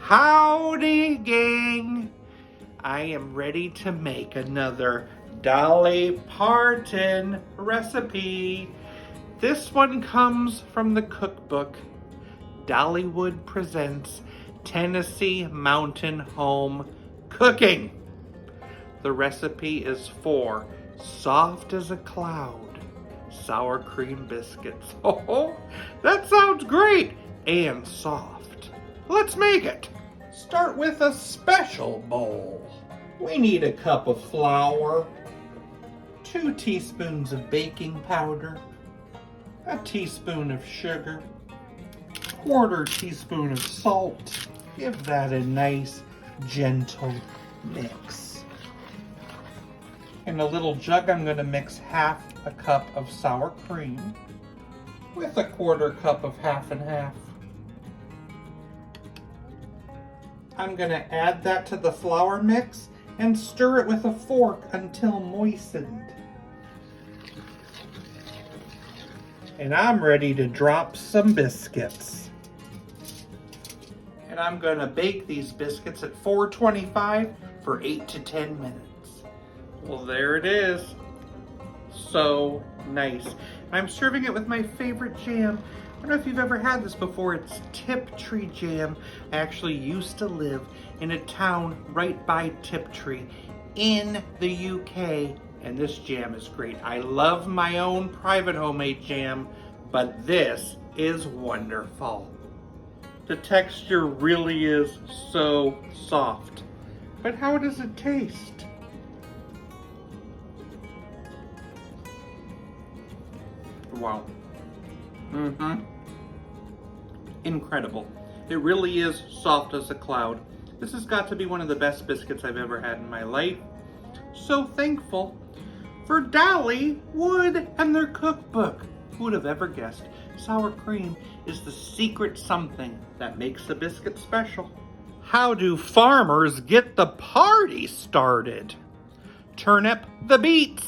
Howdy, gang! I am ready to make another Dolly Parton recipe. This one comes from the cookbook. Dollywood presents Tennessee Mountain Home Cooking. The recipe is for soft as a cloud sour cream biscuits. Oh, that sounds great and soft. Let's make it. Start with a special bowl. We need a cup of flour, 2 teaspoons of baking powder, a teaspoon of sugar, 1/4 teaspoon of salt. Give that a nice gentle mix. In a little jug, I'm going to mix 1/2 a cup of sour cream with a 1/4 cup of 1/2 and 1/2. I'm going to add that to the flour mix and stir it with a fork until moistened. And I'm ready to drop some biscuits. And I'm going to bake these biscuits at 425 for 8 to 10 minutes. Well, there it is. So nice. I'm serving it with my favorite jam. I don't know if you've ever had this before. It's Tiptree jam. I actually used to live in a town right by Tiptree in the UK, and this jam is great. I love my own private homemade jam, but this is wonderful. The texture really is so soft. But how does it taste? Wow. Incredible. It really is soft as a cloud. This has got to be one of the best biscuits I've ever had in my life. So thankful for Dollywood and their cookbook. Who would have ever guessed sour cream is the secret something that makes a biscuit special? How do farmers get the party started? Turn up the beats.